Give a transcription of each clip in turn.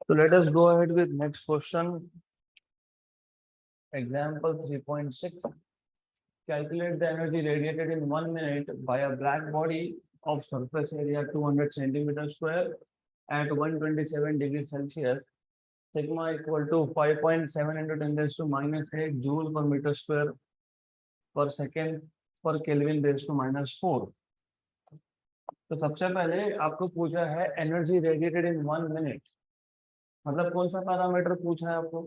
So let us go ahead with next question. Example 3.6. Calculate the energy radiated in 1 minute by a black body of surface area 200 centimeters square at 127 degrees Celsius. Sigma equal to 5.7 into 10 raised to minus 8 joule per meter square per second per Kelvin raised to minus 4. तो सबसे पहले आपको पूछा है energy radiated in 1 minute, मतलब कौन सा parameter पूछा है आपको?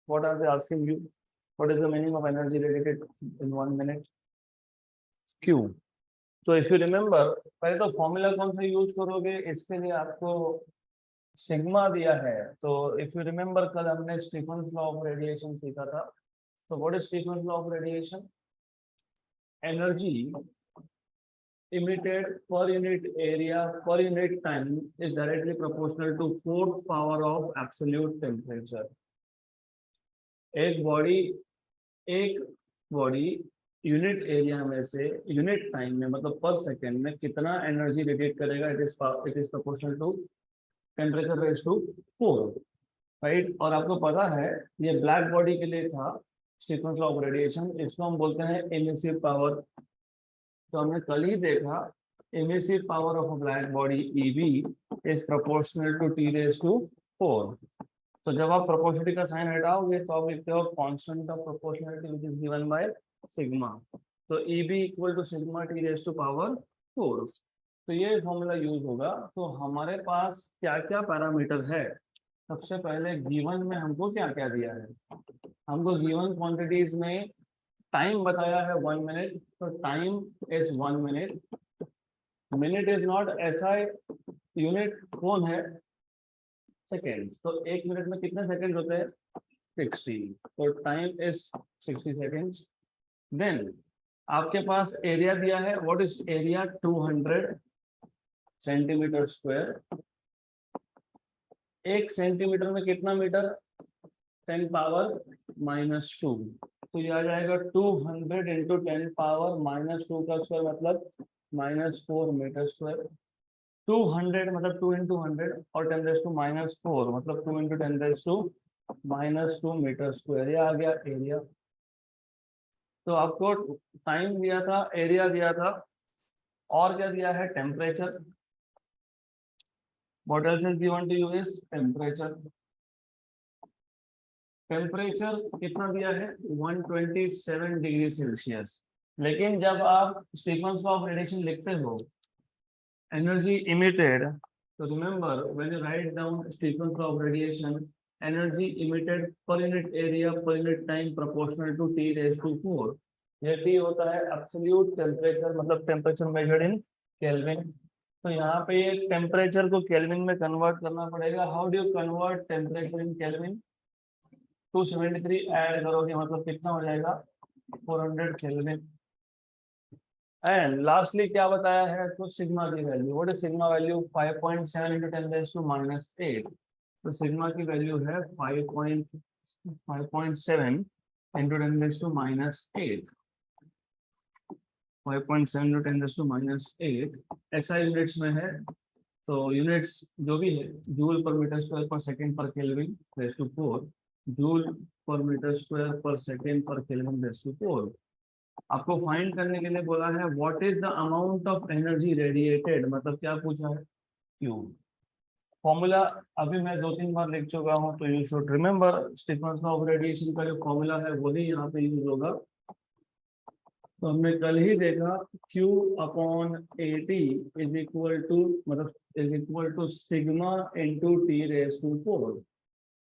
What are they asking you? What is the meaning of energy radiated in 1 minute? Q. तो इफ यू रिमेंबर, पहले तो फॉर्मूला कौन सा यूज करोगे? इसके लिए आपको सिग्मा दिया है। तो इफ यू रिमेंबर, कल हमने स्टीफन्स लॉ ऑफ रेडिएशन सीखा था। तो what is Stefan's law of radiation? Energy emitted per unit area per unit time is directly proportional to fourth power of absolute temperature. एक body unit area में से unit time में, मतलब पर second में कितना एनर्जी रेडिएट करेगा, it is proportional to temperature raise to 4, right. और आपको पता है ये ब्लैक बॉडी के लिए था स्टीफन्स लॉ ऑफ रेडिएशन, इसको हम बोलते हैं एमिसिव पावर। तो हमने कल ही देखा emissive power of a black body EB is proportional to T raise to 4। तो जब आप प्रोपोर्शनलिटी का साइन हटाओगे तो आप लिखते हो constant of proportionality which is given by sigma. तो EB equal to sigma T raise to power 4। तो ये फॉर्मूला यूज होगा। तो हमारे पास क्या क्या पैरामीटर है? सबसे पहले गिवन में हमको क्या क्या दिया है? हमको गिवन क्वांटिटीज में टाइम बताया है 1 मिनट। तो time is 1 minute. Minute is not SI unit, कौन है? सेकेंड। तो 1 मिनट में कितने सेकेंड होते हैं? 60। तो टाइम इज 60 सेकेंड्स। देन आपके पास एरिया दिया है। What is area? 200 centimetre square. 1 centimetre में कितना मीटर? 10 power minus 2। तो ये आ जाएगा 200 इंटू 10 पावर माइनस 2 का स्क्वायर, मतलब -4 मीटर स्क्वायर। 200 मतलब 2 इंटू 100 और 10 रेज टू -4 मतलब 2 into 10 raise to -2 metre square. ये आ गया एरिया। तो आपको टाइम दिया था, एरिया दिया था, और क्या दिया है? Temperature. What else is given to you is temperature. Temperature कितना दिया है? 127 डिग्री सेल्सियस। लेकिन जब आप स्टीफन्स लॉ ऑफ रेडिएशन लिखते हो एनर्जी इमिटेड, तो remember when you write down Stefan's law of radiation, energy emitted per unit area per unit time proportional to T raise to 4। ये T होता है absolute temperature, मतलब temperature measured in Kelvin. तो यहाँ पे ये temperature को केल्विन में कन्वर्ट करना पड़ेगा। How do you convert temperature in kelvin? 273 add करोगे मतलब कितना हो जाएगा? 400 केल्विन। एंड लास्टली क्या बताया है? तो सिग्मा की value. What is sigma value? 5.7 into 10 raise to -8। तो सिग्मा की वैल्यू है 5.7 into 10 raise to -8। 5.7 into 10 raise to -8 SI units में है। तो यूनिट्स जो भी है, जूल पर मीटर स्क्वायर पर सेकेंड पर केल्विन रेज टू 4, जूल पर मीटर स्क्वायर पर सेकेंड पर केल्विन रेज टू 4। आपको फाइंड करने के लिए बोला है what is the amount of energy radiated, मतलब क्या पूछा है? क्यू। फॉर्मूला अभी मैं 2-3 बार लिख चुका हूं, तो you should remember Stefan's law of radiation का जो फॉर्मूला है वही यहाँ पे यूज होगा। तो हमने कल ही देखा Q upon AT is equal to, मतलब is equal to sigma into T raise to 4।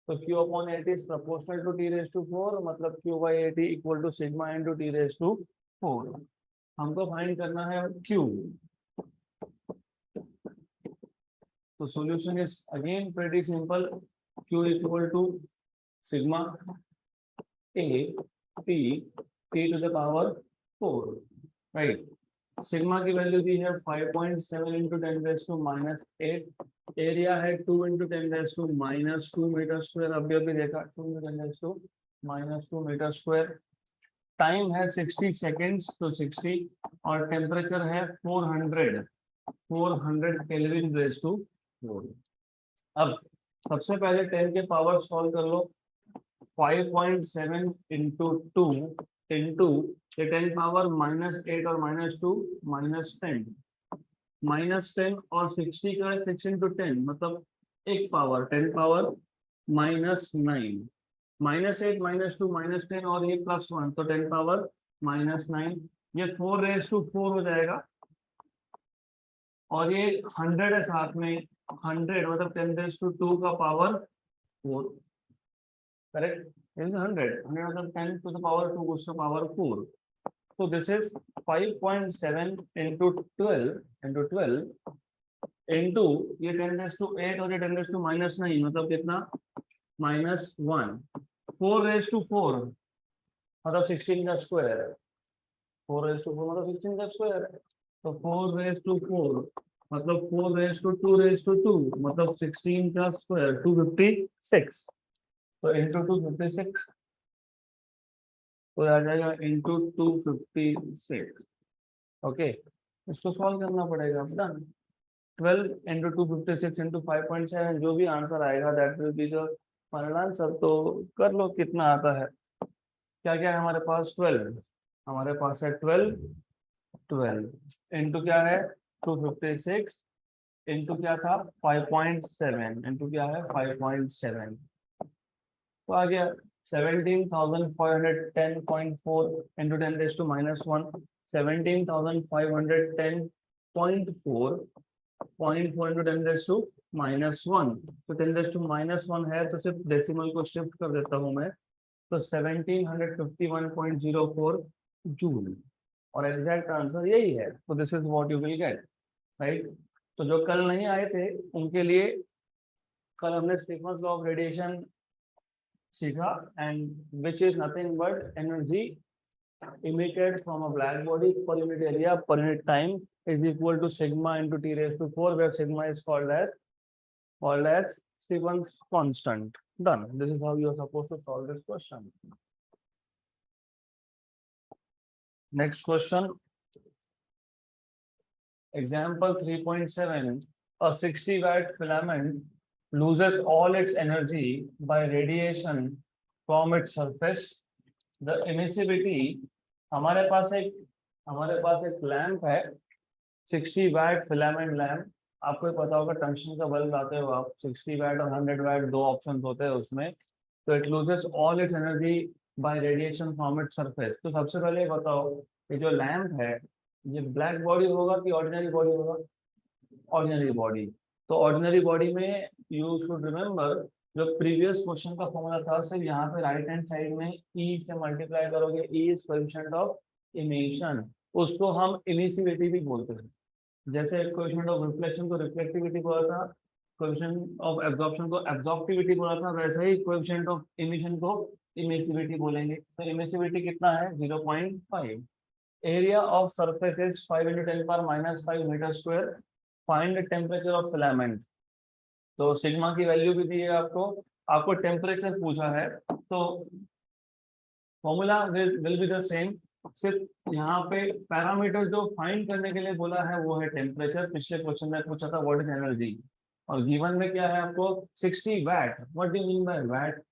तो Q upon AT is proportional to T raise to 4, मतलब Q by AT equal to sigma into T raise to 4। हमको find करना है Q। तो solution is again pretty simple. Q equal to sigma A T to the power 4, right. Sigma की value दी है 5.7 into 10 raise to -8। Area है 2 into 10 raise to -2 metre square. अभी देखा 2 into 10 raise to -2 metre square. Time है 60 seconds, तो 60, और temperature है 400 केल्विन रेज टू 4। अब सबसे पहले 10 के पावर सॉल्व कर लो। 5.7 इंटू 2 इंटू ये 10 पावर -8 और -2 -10, -10 और 60 का 6 इंटू 10 मतलब एक पावर 10 पावर -9, -8 -2 -10 और ये +1 तो 10 पावर -9, ये 4⁴ हो जाएगा। और ये 100 है साथ में, 100 मतलब 10⁻² का पावर 4, करेक्ट। This is 100 मतलब 10 to the power 2 goes to power 4. So this is 5.7 into 12 into ये 10⁻8 और ये 10⁻⁻9 मतलब कितना -1, 4⁴ मतलब 16 का स्क्वायर, 4⁴ मतलब 16 का स्क्वायर, तो 4⁴ मतलब 4⁻²² मतलब 16 का स्क्वायर 256, तो इंटू 256 तो आ जाएगा इंटू 256। ओके, इसको सॉल्व करना पड़ेगा। डन। 12 इंटू 256 इंटू 5.7 जो भी आंसर आएगा that will be the final answer. तो कर लो कितना आता है। क्या क्या है हमारे पास, 12, हमारे पास है 12 इंटू क्या है 256 इंटू क्या था 5.7 इंटू क्या है 5.7, तो आ गया 17,510.4 इंटू 10⁻⁻1, 17,510.4 0.4 इंटू 10⁻⁻1, तो 10⁻⁻1 है तो सिर्फ डेसिमल को शिफ्ट कर देता हूँ मैं, तो 1751.04 जूल, और एग्जैक्ट आंसर यही है। तो this is what you will get, right. तो जो कल नहीं आए थे उनके लिए कल हमने स्टीफन्स लॉ ऑफ रेडिएशन सीखा, and which is nothing but energy emitted from a black body per unit area per unit time is equal to sigma into T⁴, where sigma is called as Stefan's constant. Done. This is how you are supposed to solve this question. Next question. Example 3.7. A 60-watt filament loses all its energy by radiation from its surface. The emissivity, हमारे पास एक lamp है 60 VAT filament lamp. आपको पता होगा टंक्शन का bulb लाते हो आप, 60 VAT और 100 वैट दो ऑप्शंस होते हैं उसमें। तो it loses all it's energy by radiation from its surface. तो सबसे पहले बताओ ये जो लैंप है ये ब्लैक बॉडी होगा कि ऑर्डिनरी बॉडी होगा? Ordinary body. तो ऑर्डिनरी बॉडी में यू शुड रिमेम्बर जो प्रीवियस क्वेश्चन का फॉर्मूला था, सिर्फ यहाँ पे राइट हैंड साइड में ई से मल्टीप्लाई करोगे, e is coefficient of emission, उसको हम इमिसिविटी भी बोलते हैं। जैसे कोएफिशिएंट ऑफ रिफ्लेक्शन को रिफ्लेक्टिविटी बोला था, कोएफिशिएंट ऑफ एब्जॉर्प्शन को एब्जॉर्प्टिविटी बोला था, वैसे ही कोएफिशिएंट ऑफ इमिशन को इमिसिविटी बोलेंगे। तो इमिसिविटी कितना है 0.5। Area of surface is 5 × 10⁻⁻5 metre square. Find temperature of filament. तो सिग्मा की वैल्यू भी दी है आपको टेम्परेचर पूछा है, तो formula will be the same. सिर्फ यहाँ पे पैरामीटर जो फाइंड करने के लिए बोला है वो है टेम्परेचर। पिछले क्वेश्चन में पूछा था व्हाट इज एनर्जी, और गिवन में क्या है आपको 60 watt. What do you mean by watt?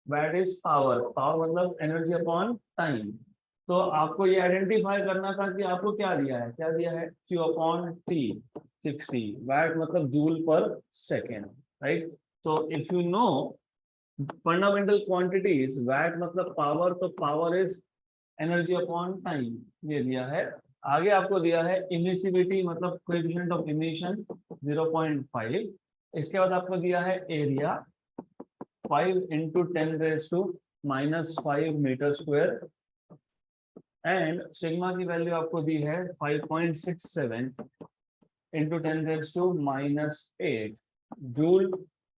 Watt is power, power मतलब एनर्जी अपॉन टाइम। तो आपको ये आइडेंटिफाई करना था कि आपको क्या दिया है Q अपॉन T 60 वैट मतलब जूल पर सेकेंड, राइट। तो if you know fundamental quantities, watt मतलब पावर, तो power is energy upon time, ये दिया है। आगे आपको दिया है इमिसिविटी मतलब कोएफिशिएंट ऑफ इमिशन 0.5। इसके बाद आपको दिया है area 5 × 10⁻⁻5 metre square, and sigma की वैल्यू आपको दी है 5.67 × 10⁻⁸ जूल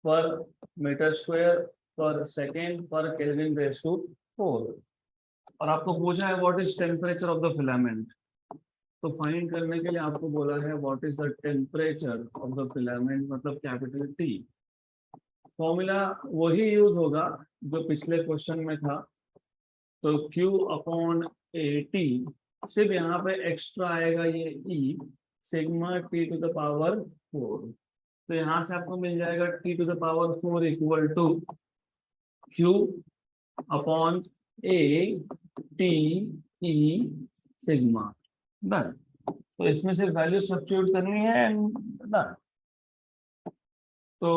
पर मीटर स्क्वायर पर सेकेंड पर केल्विन⁴। और आपको पूछा है what is temperature of the filament. तो फाइंड करने के लिए आपको बोला है what is the temperature of the filament मतलब कैपिटल T। फॉर्मूला वही यूज होगा जो पिछले क्वेश्चन में था, तो Q अपॉन AT, सिर्फ यहाँ पे एक्स्ट्रा आएगा ये E, सिग्मा T⁴ 4। तो यहाँ से आपको मिल जाएगा T to the power 4 equal to Q upon A T E sigma. Done. तो इसमें से वैल्यू सब्स्टिट्यूट करनी है एंड डन। तो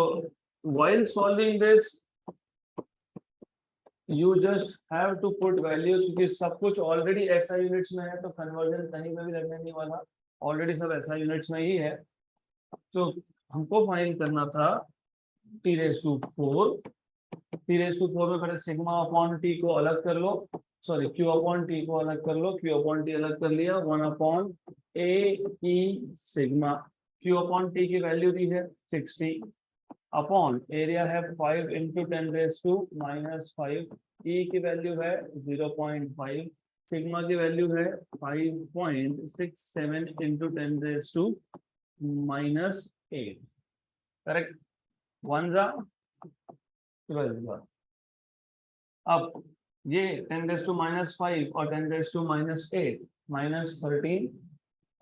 while solving this you just have to put values, क्योंकि सब कुछ ऑलरेडी SI यूनिट्स में है तो कन्वर्जन कहीं पे भी लगने नहीं वाला, ऑलरेडी सब SI यूनिट्स में ही है। तो हमको फाइंड करना था T⁴, T⁴ में पहले सिग्मा अपॉन टी को अलग कर लो, सॉरी Q अपॉन टी को अलग कर लो, Q अपॉन टी अलग कर लिया, 1 upon A E sigma. Q upon T की वैल्यू दी है 60 अपॉन एरिया है 5 इंटू 10⁻⁻5, E की वैल्यू है 0.5, सिग्मा की वैल्यू है 5.67 इंटू 10⁻⁻8। करेक्ट। 1 जा 12 जा। अब ये 10⁻⁻5 और 10⁻⁻8 -13,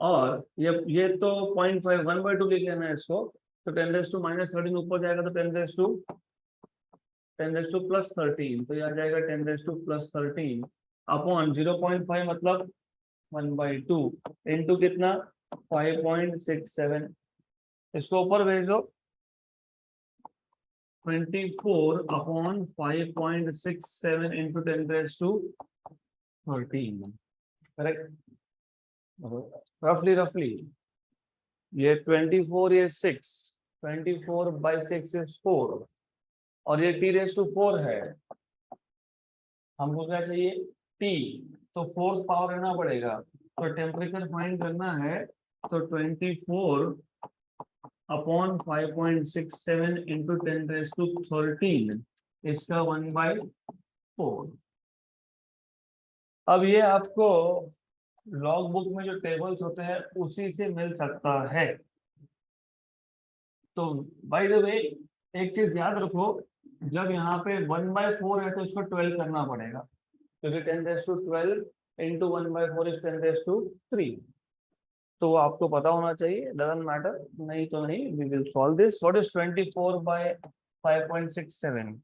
और ये तो 0.5 1/2 लिख लेना है इसको। तो 10⁻⁻13 ऊपर जाएगा तो 10⁻+13, तो यह आ जाएगा 10⁻+13 अपॉन 0.5 मतलब 1/2 इंटू कितना 5.67। इसको ऊपर भेज दो, 24 अपॉन 5.67 इंटू 10⁻13। करेक्ट। रफली ये 24, ये 6, 24/6 इज 4, और ये T⁴ है। हमको क्या चाहिए T, तो 4th पावर लेना पड़ेगा। तो टेम्परेचर फाइंड करना है, तो 24 अपॉन 5.67 इंटू 10⁻13 इसका 1/4। अब ये आपको लॉग बुक में जो टेबल्स होते हैं उसी से मिल सकता है। तो बाय द वे एक चीज याद रखो, जब यहाँ पे 1/4 है तो इसको 12 करना पड़ेगा, क्योंकि 10⁻12 इंटू 1/4 इज 10⁻3। तो वो आपको पता होना चाहिए, डजंट मैटर, नहीं तो नहीं। We will solve this. What is 24/5.67?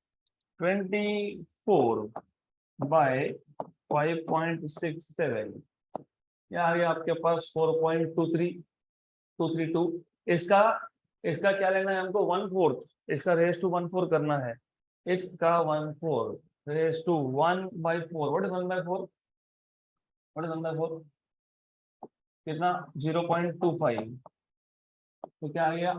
24/5.67 यार ये आपके पास 4.23232। इसका इसका क्या लेना है हमको 1/4, इसका रेज टू 1/4 करना है। इसका 1/4 raise to 1/4। What is 1/4? What is 1/4? कितना 0.25। तो क्या आ गया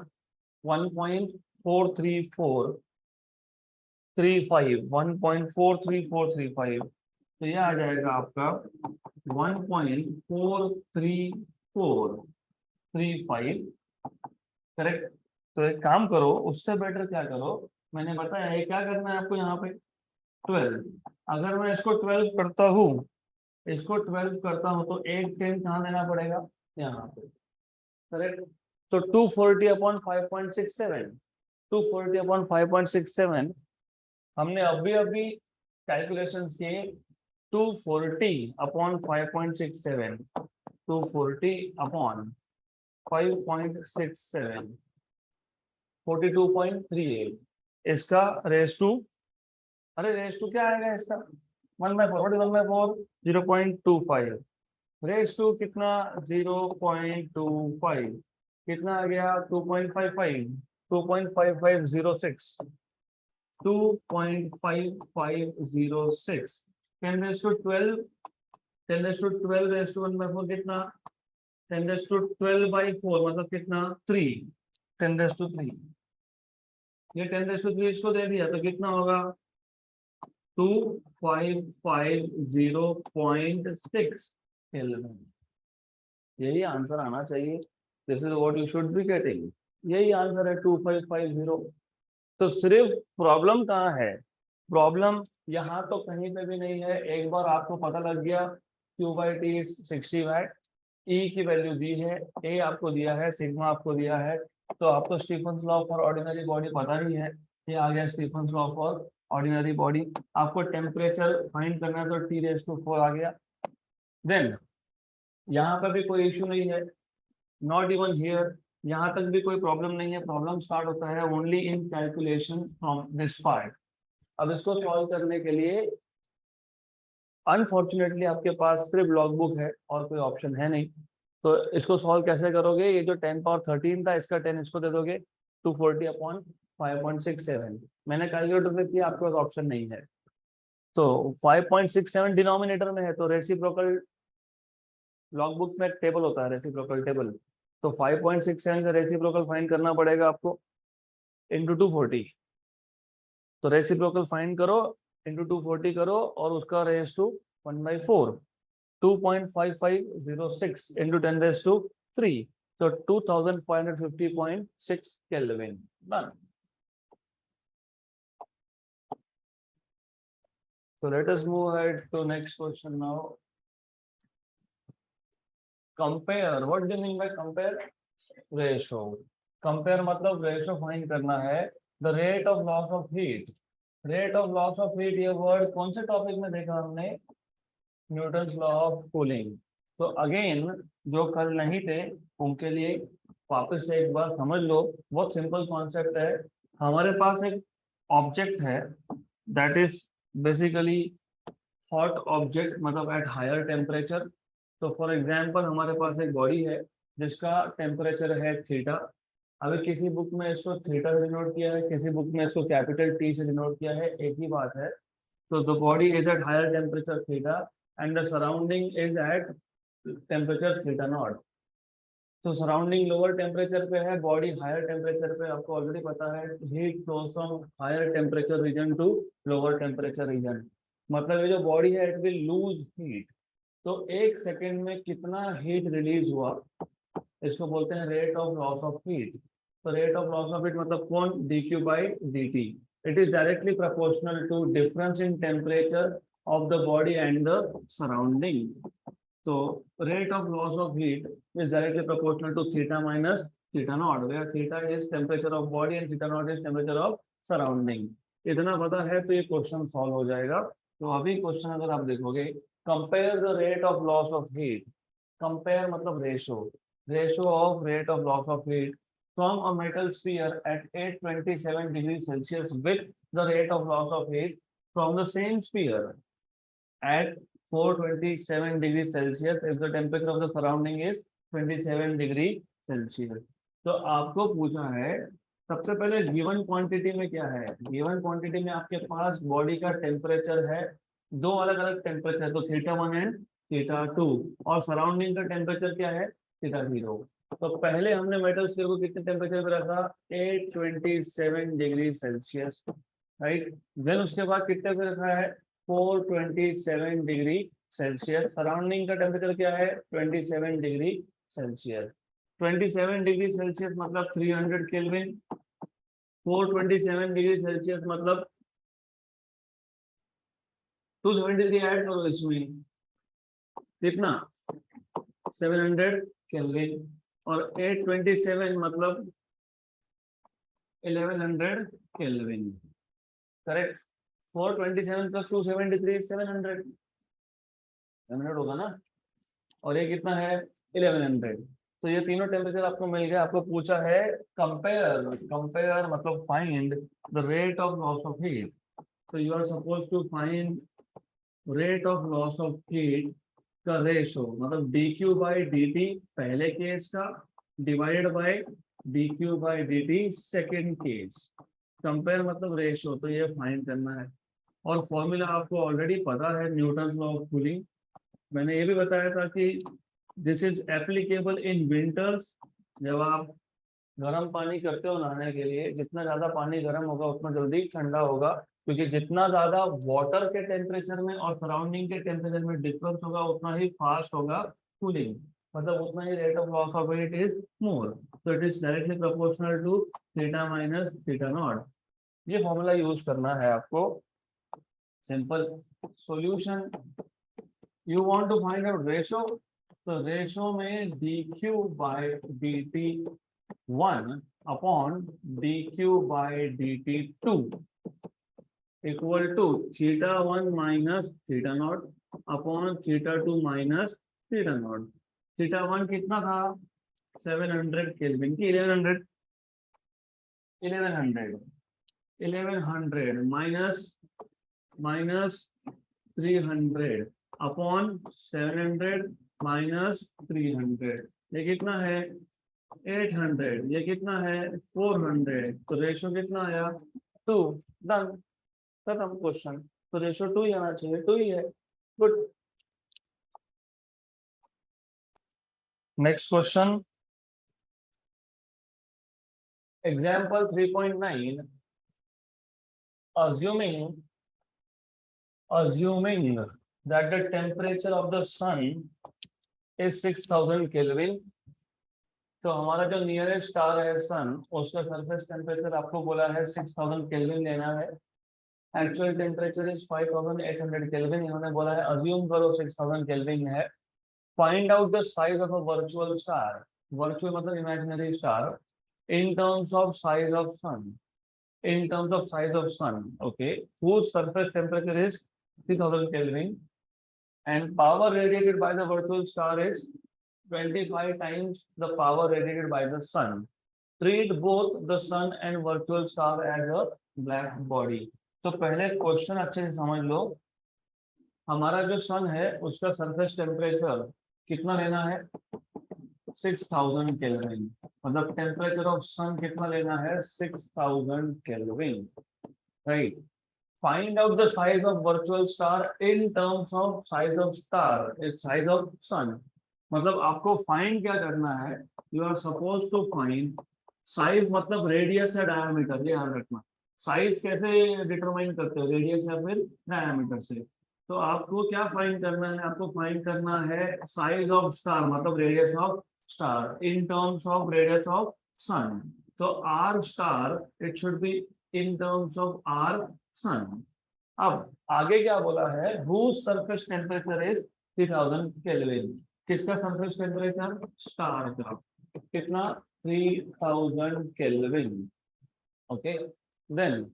1.43435, 1.43435। तो यह आ जाएगा आपका 1.43435। करेक्ट। तो एक काम करो, उससे बेटर क्या करो, मैंने बताया है क्या करना है आपको यहाँ पे 12। अगर मैं इसको 12 करता हूँ, तो 8 10 कहाँ देना पड़ेगा यहाँ पे। करेक्ट। तो 240 अपॉन 5.67, 240 अपॉन 5.67 हमने अभी कैलकुलेशंस किए। 240 अपॉन 5.67, 240 अपॉन 5.67 42.38। इसका रेज टू, अरे रेज टू क्या आएगा इसका 1/4। 1/4 0.25 रेज टू कितना 0.25 कितना आ गया 2.55, 2.5506, 2.5506। 10⁻12, 10⁻12 रेज टू 1/4 कितना 10⁻12/4 मतलब कितना 3, 10⁻3। ये 10⁻3 इसको दे दिया तो कितना होगा 2550.6 केल्विन। यही आंसर आना चाहिए। This is what you should be getting. यही आंसर है 2550। तो सिर्फ प्रॉब्लम कहाँ है, प्रॉब्लम यहाँ तो कहीं पे भी नहीं है। एक बार आपको पता लग गया Q/T 60 वाट, E की वैल्यू दी है, A आपको दिया है, सिग्मा आपको दिया है, तो आपको Stefan's law for ordinary body पता ही है। ये आ गया Stefan's law for ordinary body. आपको टेम्परेचर फाइंड करना है तो T⁴ आ गया। देन यहाँ पर भी कोई इश्यू नहीं है, नॉट इवन हियर। यहाँ तक भी कोई प्रॉब्लम नहीं है, प्रॉब्लम स्टार्ट होता है only in calculation from this part. अब इसको सॉल्व करने के लिए अनफॉर्चुनेटली आपके पास सिर्फ लॉग बुक है और कोई ऑप्शन है नहीं, तो इसको सॉल्व कैसे करोगे? ये जो 10 पावर 13 था, इसका 10 इसको दे दोगे, 240 अपॉन 5.67। मैंने कैलकुलेटर से किया, आपके पास ऑप्शन नहीं है, तो 5.67 डिनोमिनेटर में है, तो रेसिप्रोकल लॉग बुक में टेबल होता है रेसिप्रोकल टेबल, तो 5.67 का रेसिप्रोकल फाइंड करना पड़ेगा आपको इंटू 240। तो रेसिप्रोकल फाइंड करो, इंटू 240 करो और उसका रेस टू 1/4, 2.5506 इंटू 10⁻³ तो 2550.6 kelvin. Done. So let us move ahead to next question now. Compare. What do you mean by compare? Ratio. Compare मतलब ratio find करना है। The rate of loss of heat. Rate of loss of heat ये word कौन से topic में देखा हमने? Newton's law of cooling. तो अगेन जो कल नहीं थे उनके लिए वापस से एक बार समझ लो, बहुत सिंपल कॉन्सेप्ट है। हमारे पास एक ऑब्जेक्ट है that is basically hot object, मतलब एट हायर टेम्परेचर। तो फॉर एग्जांपल हमारे पास एक बॉडी है जिसका टेम्परेचर है थीटा। अभी किसी बुक में इसको थीटा से डिनोट किया है, किसी बुक में इसको कैपिटल टी से डिनोट किया है, एक ही बात है। So the body is at higher temperature theta and the surrounding is at temperature theta naught. तो सराउंडिंग लोअर टेम्परेचर पे है, बॉडी हायर टेम्परेचर पे। आपको ऑलरेडी पता है heat flows from higher temperature region to lower temperature region, मतलब ये जो बॉडी है इट विल लूज हीट। तो एक सेकेंड में कितना हीट रिलीज हुआ, इसको बोलते हैं rate of loss of heat. तो rate of loss of heat मतलब कौन? dQ/dt। It is directly proportional to difference in temperature of the body and the surrounding. So rate of loss of heat is directly proportional to theta minus theta naught, where theta is temperature of body and theta naught is temperature of surrounding. इतना पता है तो ये question solve हो जाएगा। तो अभी question अगर आप देखोगे, compare the rate of loss of heat. Compare मतलब ratio of rate of loss of heat from a metal sphere at 827 degrees Celsius with the rate of loss of heat from the same sphere at 427 degrees Celsius if the temperature of the surrounding is 27 degree Celsius। तो आपको पूछा है सबसे पहले given quantity में क्या है? Given quantity में आपके पास बॉडी का टेम्परेचर है, दो अलग अलग टेम्परेचर, तो θ1 एंड θ2, और सराउंडिंग का टेम्परेचर क्या है? θ0। तो पहले हमने मेटल स्फीयर को कितने टेम्परेचर पे रखा? 827 डिग्री सेल्सियस, राइट। देन उसके बाद कितने पे रखा है? 427 डिग्री सेल्सियस। सराउंडिंग का टेम्परेचर क्या है? 27 डिग्री सेल्सियस। 27 डिग्री सेल्सियस मतलब 300 केल्विन। 427 डिग्री सेल्सियस मतलब 270 डिग्री ऐड करो इसमें, कितना? 700 केल्विन। और 827 मतलब 1100 केल्विन, करेक्ट। 427 प्लस 273 700 होगा ना, और ये कितना है? 1100। तो ये तीनों टेम्परेचर आपको मिल गया। आपको पूछा है कंपेयर मतलब find the rate of loss of heat. तो you are suppose to find rate of loss of heat का रेशो, मतलब dQ/dt पहले केस का divided by dQ/dt second case. Compare मतलब रेशो, तो ये फाइंड करना है। और फॉर्मूला आपको ऑलरेडी पता है, न्यूटन लॉ ऑफ कूलिंग। मैंने ये भी बताया था कि this is applicable in winters. जब आप गर्म पानी करते हो नहाने के लिए, जितना ज्यादा पानी गर्म होगा उतना जल्दी ठंडा होगा, क्योंकि जितना ज्यादा वाटर के टेम्परेचर में और सराउंडिंग के टेम्परेचर में डिफरेंस होगा उतना ही फास्ट होगा कूलिंग, मतलब उतना ही rate of loss of heat is more. तो it is directly proportional to theta minus theta naught. ये फॉर्मूला यूज करना है आपको। Simple solution, you want to find out ratio, तो रेशो में dQ/dt 1 upon dQ/dt 2 equal to θ1 minus θ0 upon θ2 minus θ0। θ1 कितना था? 700 kelvin की 1100 माइनस 300 अपॉन 700 माइनस 300, ये कितना है 800, ये कितना है 400, तो रेशो कितना आया 2। डन, खत्म क्वेश्चन। तो रेशो 2 ही आना चाहिए, 2 ही है। Good. Next question, example 3.9, assuming that the temperature of the sun is 6000 Kelvin, तो हमारा जो नियरेस्ट स्टार है सन, उसका सरफेस टेम्परेचर आपको बोला है 6000 केल्विन लेना है। एक्चुअल टेम्परेचर इज 5800 केल्विन, इन्होंने बोला है अज्यूम करो 6000 केल्विन है। Find out the size of a virtual star, virtual मतलब imaginary star, in terms of size of sun, in terms of size of sun, okay, whose surface temperature is 3000 Kelvin and power radiated by the virtual star is 25 times the power radiated by the sun. Treat both the sun and virtual star as a black body. तो पहले question अच्छे से समझ लो, हमारा जो सन है उसका surface temperature कितना लेना है 6000 केल्विन, मतलब टेम्परेचर ऑफ सन कितना लेना है 6000 kelvin, right. Find out the size of virtual star in terms of size of star, size of sun, मतलब आपको फाइंड क्या करना है, you are suppose to find size, मतलब रेडियस या डायमीटर, ये याद रखना। साइज कैसे डिटरमाइन करते हो, रेडियस या फिर डायमीटर से। तो आपको क्या फाइंड करना है, आपको फाइंड करना है साइज ऑफ स्टार, मतलब radius of star in terms of radius of sun. तो R star it should be in terms of R sun. अब आगे क्या बोला है, whose surface temperature is 3000 Kelvin, किसका सरफेस टेम्परेचर स्टार का, कितना 3000 Kelvin, okay, then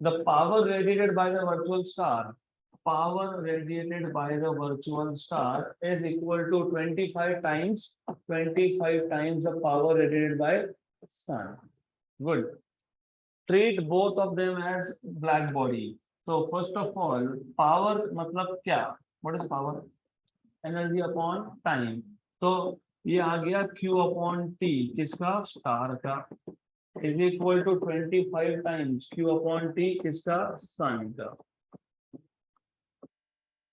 the power radiated by the virtual star, power radiated by the virtual star is equal to 25 times the power radiated by sun. Good. Treat both of them as black body. So first of all, power मतलब क्या, what is power? Energy upon time. तो ये आ गया Q upon T, किसका, star का, is equal to 25 times Q upon T, किसका, सन का।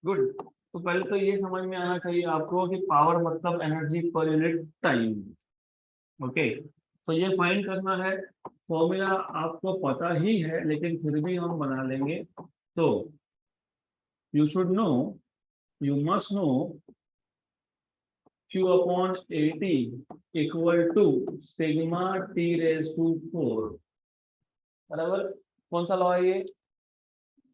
गुड। तो पहले तो ये समझ में आना चाहिए आपको कि पावर मतलब एनर्जी पर यूनिट टाइम, ओके। तो ये फाइंड करना है, फॉर्मूला आपको पता ही है लेकिन फिर भी हम बना लेंगे। तो you should know, you must know Q upon AT equal to sigma T raise to 4, बराबर। कौन सा लॉ है ये,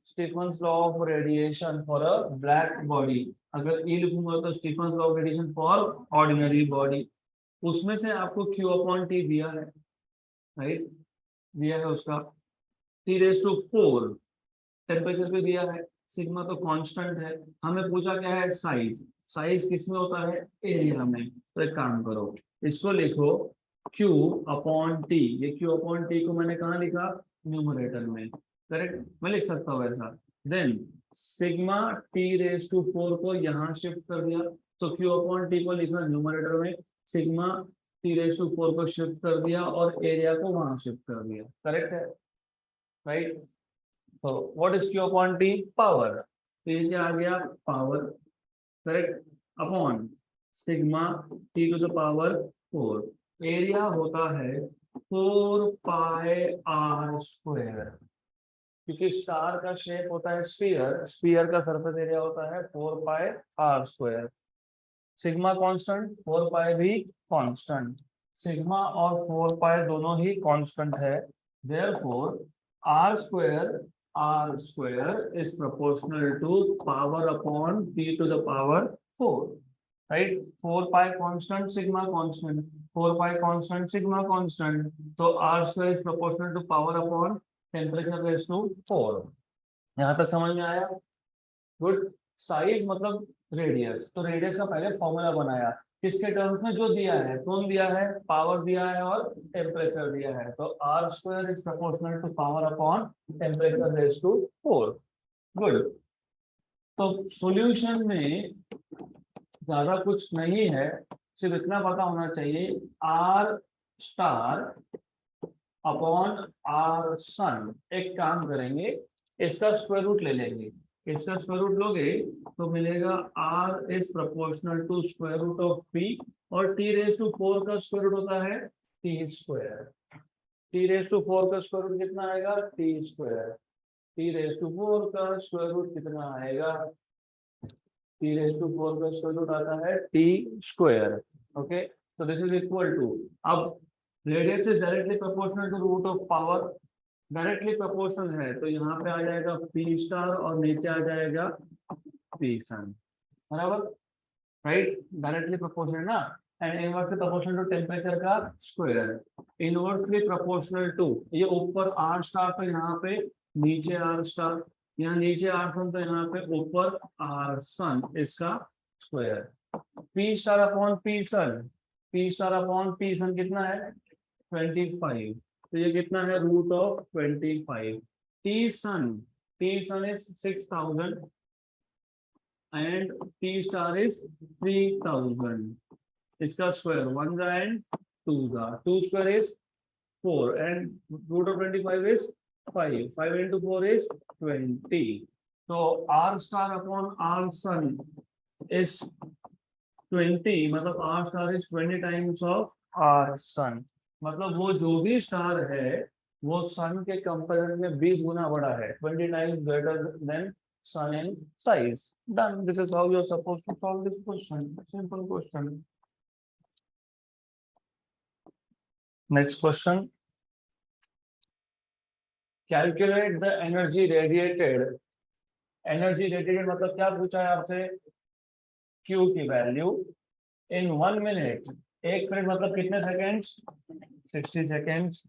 Stefan's law of radiation for a black body. अगर ई लिखूंगा तो Stefan's law of radiation for ordinary body, उसमें से आपको Q अपॉन T दिया है, राइट, दिया है उसका T रेज टू 4, टेम्परेचर भी दिया है, सिग्मा तो कांस्टेंट है। हमें पूछा क्या है, साइज, साइज किसमें होता है, एरिया में। तो एक काम करो, इसको लिखो Q अपॉन T, ये Q अपॉन T को मैंने कहाँ लिखा, न्यूमरेटर में, करेक्ट, मैं लिख सकता हूँ ऐसा। Then sigma T raise to 4 को यहाँ शिफ्ट कर दिया, तो Q अपॉन T को लिखा न्यूमरेटर में, सिग्मा T रेज टू 4 को शिफ्ट कर दिया और एरिया को वहां शिफ्ट कर दिया, करेक्ट है, राइट। तो what is Q upon T, power, तो ये क्या आ गया, power, correct, upon sigma T to the power 4, area होता है 4 पाई आर स्क्वायर, क्योंकि स्टार का शेप होता है स्फीयर, स्फीयर का सरफेस एरिया होता है 4 pi r square. Sigma constant, 4 pi भी कांस्टेंट, सिग्मा और 4 पाई दोनों ही कांस्टेंट है, therefore r square is proportional to power upon T to the power 4, right. 4 pi constant, sigma constant, 4 pi constant, sigma constant, तो are square is proportional to power upon temperature raise to 4। यहाँ तक समझ में आया, good. Size मतलब radius, तो radius का पहले फॉर्मूला बनाया, किसके टर्म्स में? जो दिया है, कौन दिया है? पावर दिया है और टेम्परेचर दिया है, तो are square is proportional to power upon temperature raise to 4। Good. तो सॉल्यूशन में ज्यादा कुछ नहीं है, सिर्फ इतना पता होना चाहिए, आर स्टार अपॉन आर सन। एक काम करेंगे, इसका स्क्वायर रूट ले लेंगे। इसका स्क्वायर रूट लोगे तो मिलेगा r is proportional to square root of p, और टी रेज टू 4 का स्क्वायर रूट होता है T square. T raise to 4 का स्क्वायर रूट कितना आएगा? T square. T raise to 4 का स्क्वायर रूट कितना आएगा? टी रेज टू 4 का स्क्वायर रूट आता है T square. Okay, so this is equal to, अब radius is directly proportional to root of power, directly proportional है, तो यहाँ पे आ जाएगा पी स्टार और नीचे आ जाएगा पी सन, बराबर, राइट? डायरेक्टली प्रोपोर्शनल ना, and inversely proportional to temperature का स्क्वायर, इनवर्सली प्रोपोर्शनल टू, ये ऊपर आर स्टार तो यहाँ पे नीचे आर स्टार, यहाँ नीचे आर सन तो यहाँ पे ऊपर आर सन, इसका square. P star upon P sun, P star upon P sun कितना है? 25, तो ये कितना है? Root of 25। T sun is 6000 and T star is 3000, इसका स्क्वायर 1 जा एंड 2 जा, 2 square is 4 and root of 25 is 5, 5 into 4 is 20, so r star upon r sun is 20, मतलब r star is 20 times of r sun, मतलब वो जो भी star है वो सन के कंपैरिजन में 20 गुना बड़ा है, 20 times greater than sun in size. Done. This is how you are supposed to solve this question. Simple question. Next question. Calculate the energy radiated. Energy radiated मतलब क्या पूछा है आपसे? Q की वैल्यू इन 1 मिनट, 1 मिनट मतलब कितने seconds? 60 seconds,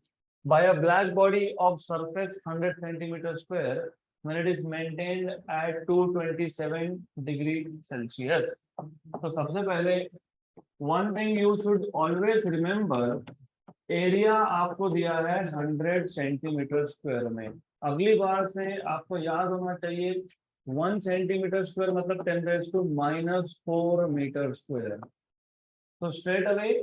by a black body of surface 100 centimetre square when it is maintained at 227 degree Celsius. तो सबसे पहले one thing you should always remember, area आपको दिया है 100 सेंटीमीटर स्क्वायर में। अगली बार से आपको याद होना चाहिए 1 सेंटीमीटर स्क्वायर मतलब 10⁻⁻⁴ मीटर स्क्वायर। तो स्ट्रेट अवे,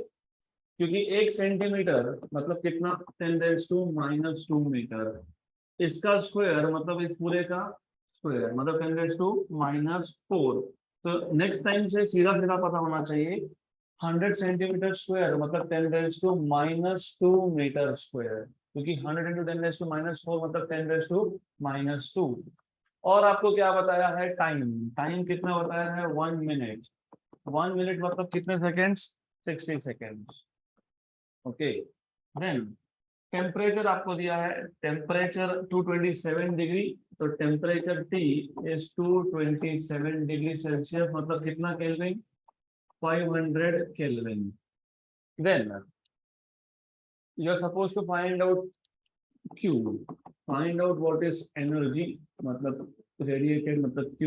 क्योंकि 1 सेंटीमीटर मतलब कितना? 10⁻⁻² मीटर, इसका स्क्वायर मतलब इस पूरे का स्क्वायर मतलब 10⁻⁻⁴। तो नेक्स्ट टाइम से सीधा सीधा पता होना चाहिए 100 सेंटीमीटर स्क्वायर मतलब 10⁻² मीटर स्क्वायर, क्योंकि 100 into 10⁻⁴ मतलब 10⁻²। और आपको क्या बताया है? टाइम, टाइम कितना बताया है? 1 मिनट, 1 मिनट मतलब कितने seconds? 60 seconds. Okay, then temperature आपको दिया है, टेम्परेचर 227 डिग्री, तो temperature T is 227 degree Celsius मतलब कितना Kelvin? 500 Kelvin. Then you are supposed to find out Q. Find out what is energy, मतलब radiated मतलब Q.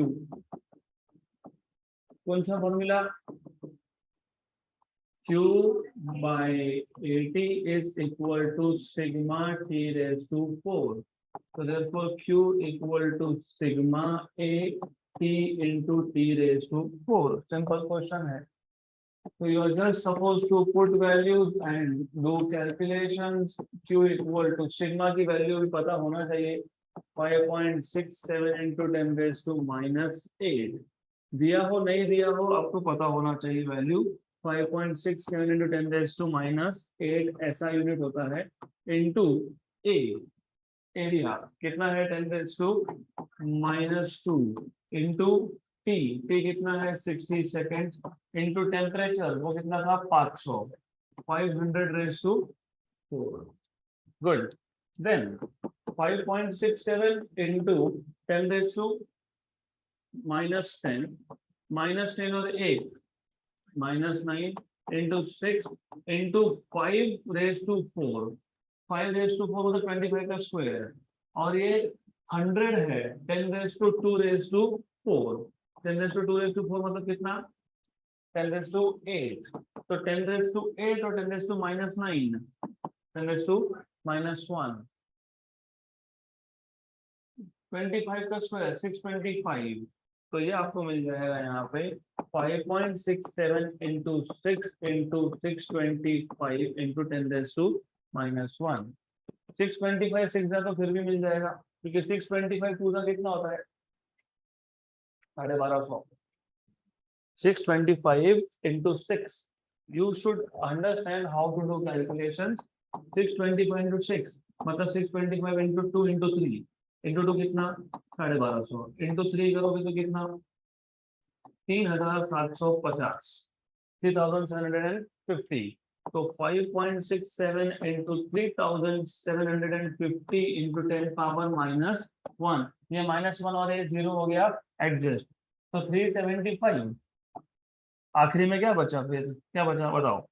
कौन सा formula? Q by AT is equal to sigma T raised to 4. So therefore Q equal to sigma A T into T raised to 4. Simple question है. So you are just supposed to put values and do calculations. Q equal to sigma की value भी पता होना चाहिए, 5.67 into 10⁻⁻8। दिया हो नहीं दिया हो आपको पता होना चाहिए वैल्यू 5.67 into 10⁻⁸ ऐसा यूनिट होता है, इंटू ए, एरिया कितना है 10⁻⁻² इंटू टी, टी कितना है 60 सेकेंड, इंटू टेम्परेचर वो कितना था 500, 500⁻⁴। गुड, देन 5.67 इंटू 10⁻⁻10 -10 और 1 -9 इंटू 6 इंटू 5⁻⁴, 5⁻⁴ मतलब 25 का स्क्वायर, और ये 100 है 10⁻²⁴, 10⁻²⁴ मतलब कितना 10 रेज टू 8, तो 10 रेज टू 8 और 10 रेज टू -9, 10 रेज टू -1, 25 का स्क्वायर 625, तो ये आपको मिल जाएगा यहाँ पे 5.67 into 6 into 625 into 10 raise to -1। 625 6 तो फिर भी मिल जाएगा, क्योंकि 625 पूरा कितना होता है 1250। 625 into 6, you should understand how to do calculations। 625 into 6 मतलब 625 into 2 into 3 into 2 कितना 1250 into 3 करोगे तो कितना 3750, 3750। तो 5.67 into 3750 into 10 पावर -1, ये -1 और ये 0 हो गया एडजस्ट, तो 375। आखिरी में क्या बचा, फिर क्या बचा बताओ,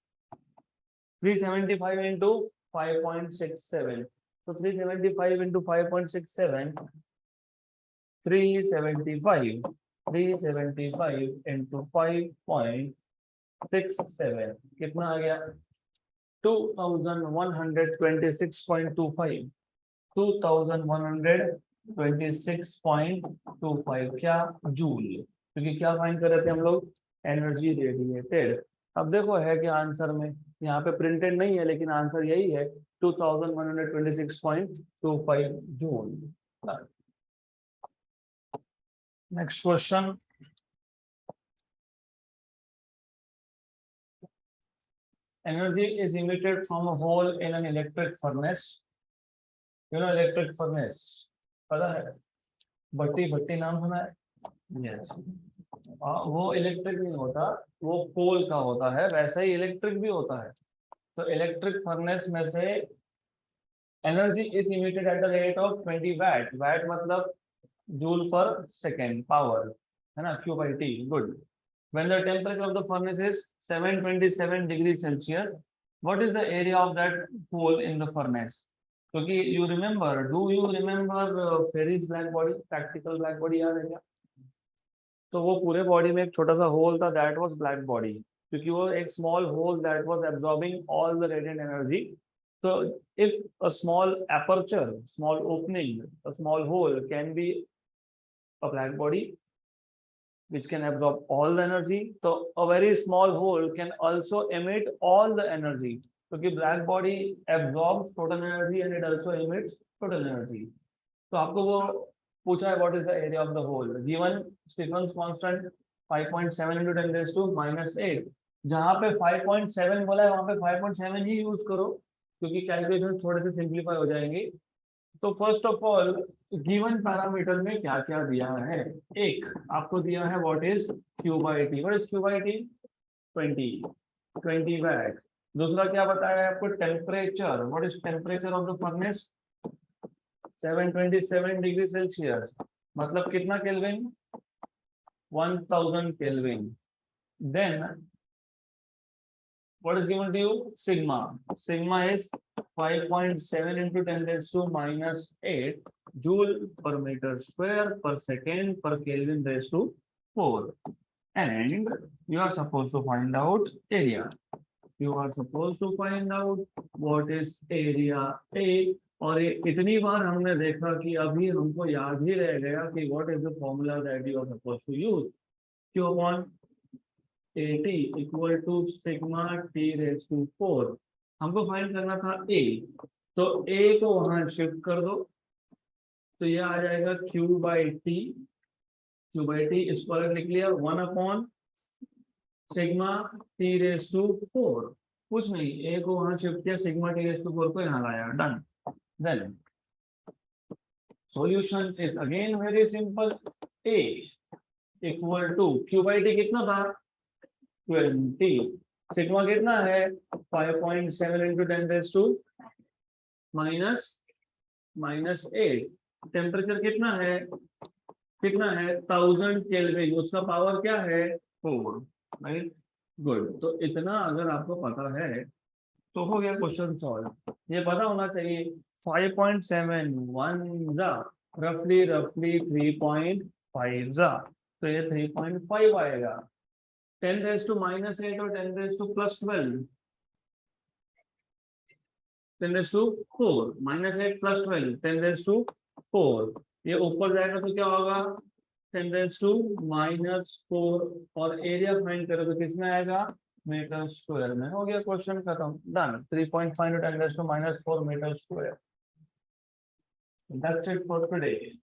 375 इंटू 5.67, तो 375 इंटू 5.67, 375 इंटू 5.67 कितना आ गया 2126.25, 2126.25 क्या जूल, क्योंकि क्या फाइंड कर रहे थे हम लोग एनर्जी रेडिएटेड। अब देखो है कि आंसर में यहाँ पे प्रिंटेड नहीं है, लेकिन आंसर यही है 2126.25 joule. Next question, energy is emitted from a hole in an electric furnace। you know electric furnace पता है, भट्टी नाम सुना है? yes। वो इलेक्ट्रिक नहीं होता, वो कोल का होता है, वैसा ही इलेक्ट्रिक भी होता है। तो इलेक्ट्रिक फर्नेस में से energy is emitted at the rate of 20 watt, watt मतलब जूल पर सेकेंड पावर, है ना, Q by T, good. When the temperature of the furnace is 727 degrees Celsius, what is the area of that hole in the furnace? क्योंकि you remember, do you remember Ferri's black body, practical black body याद है क्या? तो वो पूरे body में एक छोटा सा होल था, दैट वाज ब्लैक बॉडी, क्योंकि वो एक small hole that was absorbing all the radiant energy. So if a small aperture, small opening, a small hole can be a black body which can absorb all the energy, so a very small hole can also emit all the energy, क्योंकि black body absorbs total energy and it also emits total energy। तो आपको वो पूछा है what is the area of the hole, given Stefan's constant 5.7 into 10 raised to -8, जहाँ पे 5.7 बोला है वहाँ पे 5.7 ही यूज करो, क्योंकि कैलकुलेशन थोड़े से सिंप्लीफाई हो जाएंगे। तो first of all given parameter में क्या क्या दिया है, एक आपको दिया है what is Q by T, what is Q by T 20 watt. दूसरा क्या बताया है आपको, temperature, what is temperature of the furnace 727 degree Celsius, मतलब कितना Kelvin 1000 Kelvin. Then what is given to you, sigma is 5.7 into 10 raised to -8 joule per meter square per second per Kelvin raised to 4, and you are supposed to find out area, you are supposed to find out what is area A। और इतनी बार हमने देखा कि अभी हमको याद ही रह गया कि what is the formula that you are supposed to use, Q upon AT equal to sigma T raise to 4। हमको फाइंड करना था A, तो A को वहां शिफ्ट कर दो, तो ये आ जाएगा Q by T, इसको अलग लिख लिया 1 upon sigma T raise to 4, कुछ नहीं, A को वहां शिफ्ट किया, सिग्मा T रेज टू 4 को यहाँ लाया, done. Then solution is again very simple, A equal to Q by T कितना था 20, सिग्मा कितना है 5.7 into 10 raised to -8, टेम्परेचर कितना है 1000 केल्विन, उसका पावर क्या है 4, राइट, गुड। तो इतना अगर आपको पता है तो हो गया क्वेश्चन सॉल्व। ये पता होना चाहिए 5.7 1 जा रफली 3.5 जा, तो ये 3.5 आएगा। 10 रेज टू -8 और 10 raise to +12, 10 raise to 4, -8 +12, 10 raise to 4, ये ऊपर जाएगा तो क्या होगा 10 रेज टू -4, और एरिया फाइंड करो तो किसमें आएगा मीटर स्क्वायर में। हो गया क्वेश्चन खत्म, done. 3.5 × 10 raise to -4 metre square. That's it for today.